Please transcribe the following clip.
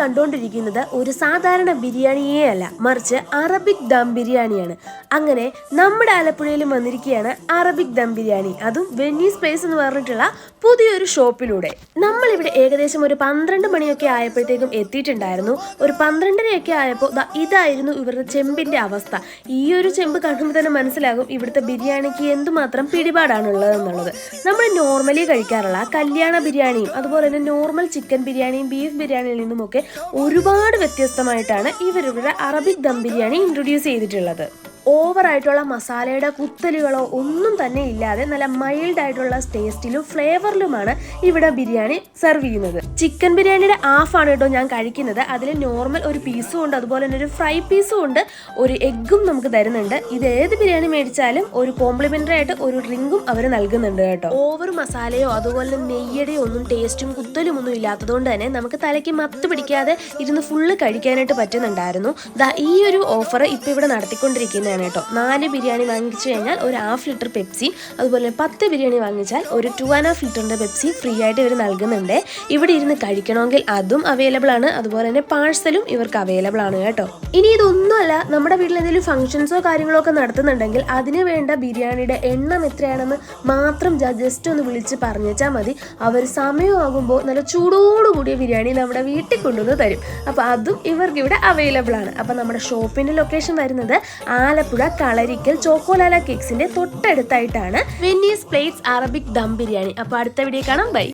കണ്ടുകൊണ്ടിരിക്കുന്നത് ഒരു സാധാരണ ബിരിയാണിയേ അല്ല, മറിച്ച് അറബിക് ദം ബിരിയാണിയാണ്. അങ്ങനെ നമ്മുടെ ആലപ്പുഴയിലും വന്നിരിക്കുകയാണ് അറബിക് ദം ബിരിയാണി, അതും വെന്നീസ് പ്ലേസ് എന്ന് പറഞ്ഞിട്ടുള്ള പുതിയൊരു ഷോപ്പിലൂടെ. നമ്മളിവിടെ ഏകദേശം ഒരു 12 മണിയൊക്കെ ആയപ്പോഴത്തേക്കും എത്തിയിട്ടുണ്ടായിരുന്നു. ഒരു 12:30 ആയപ്പോൾ ഇതായിരുന്നു ഇവരുടെ ചെമ്പിന്റെ അവസ്ഥ. ഈ ഒരു ചെമ്പ് കാണുമ്പോൾ തന്നെ മനസ്സിലാകും ഇവിടുത്തെ ബിരിയാണിക്ക് എന്തുമാത്രം പിടിപാടാണുള്ളത് എന്നുള്ളത്. നമ്മൾ നോർമലി കഴിക്കാറുള്ള കല്യാണ ബിരിയാണിയും അതുപോലെ തന്നെ നോർമൽ ചിക്കൻ ബിരിയാണിയും ബീഫ് ബിരിയാണിയിൽ നിന്നുമൊക്കെ ഒരുപാട് വ്യത്യസ്തമായിട്ടാണ് ഇവരുടെ അറബിക് ദം ബിരിയാണി ഇൻട്രൊഡ്യൂസ് ചെയ്തിട്ടുള്ളത്. ഓവറായിട്ടുള്ള മസാലയുടെ കുത്തലുകളോ ഒന്നും തന്നെ ഇല്ലാതെ നല്ല മൈൽഡ് ആയിട്ടുള്ള ടേസ്റ്റിലും ഫ്ലേവറിലുമാണ് ഇവിടെ ബിരിയാണി സെർവ് ചെയ്യുന്നത്. ചിക്കൻ ബിരിയാണിയുടെ ഹാഫാണ് കേട്ടോ ഞാൻ കഴിക്കുന്നത്. അതിൽ നോർമൽ ഒരു പീസും ഉണ്ട്, അതുപോലെ തന്നെ ഒരു ഫ്രൈ പീസും ഉണ്ട്, ഒരു എഗ്ഗും നമുക്ക് തരുന്നുണ്ട്. ഇത് ഏത് ബിരിയാണി മേടിച്ചാലും ഒരു കോംപ്ലിമെന്ററി ആയിട്ട് ഒരു ഡ്രിങ്കും അവർ നൽകുന്നുണ്ട് കേട്ടോ. ഓവർ മസാലയോ അതുപോലെ നെയ്യുടെയോ ഒന്നും ടേസ്റ്റും കുത്തലും ഒന്നും ഇല്ലാത്തതുകൊണ്ട് തന്നെ നമുക്ക് തലയ്ക്ക് മത്ത് പിടിക്കാതെ ഇരുന്ന് ഫുള്ള് കഴിക്കാനായിട്ട് പറ്റുന്നുണ്ടായിരുന്നു. ഈ ഒരു ഓഫർ ഇപ്പൊ ഇവിടെ നടത്തിക്കൊണ്ടിരിക്കുന്നതാണ് കേട്ടോ. 4 ബിരിയാണി വാങ്ങിച്ചു കഴിഞ്ഞാൽ ഒരു 1/2 ലിറ്റർ പെപ്സി, അതുപോലെ 10 ബിരിയാണി വാങ്ങിച്ചാൽ ഒരു 2.5 ലിറ്ററിന്റെ പെപ്സി ഫ്രീ ആയിട്ട് ഇവർ നൽകുന്നുണ്ട്. ഇവിടെ ഇരുന്ന് കഴിക്കണമെങ്കിൽ അതും അവൈലബിൾ ആണ്, അതുപോലെ തന്നെ പാഴ്സലും ഇവർക്ക് അവൈലബിൾ ആണ് കേട്ടോ. ഇനി ഇതൊന്നുമല്ല, നമ്മുടെ വീട്ടിൽ എന്തെങ്കിലും ഫംഗ്ഷൻസോ കാര്യങ്ങളോ ഒക്കെ നടത്തുന്നുണ്ടെങ്കിൽ അതിന് വേണ്ട ബിരിയാണിയുടെ എണ്ണം എത്രയാണെന്ന് മാത്രം ജസ്റ്റ് ഒന്ന് വിളിച്ച് പറഞ്ഞാൽ മതി. അവർ സമയമാകുമ്പോൾ നല്ല ചൂടോടുകൂടിയ ബിരിയാണി നമ്മുടെ വീട്ടിൽ കൊണ്ടുവന്ന് തരും. അപ്പോൾ അതും ഇവർക്ക് ഇവിടെ അവൈലബിൾ ആണ്. അപ്പോൾ നമ്മുടെ ഷോപ്പിന്റെ ലൊക്കേഷൻ വരുന്നത് ആലപ്പുഴ കളരിക്കൽ ചോക്കോലാല കേക്സിന്റെ തൊട്ടടുത്തായിട്ടാണ് Venice place Arabic dum biryani. അപ്പോൾ അടുത്ത വീഡിയോ കാണാം. ബൈ.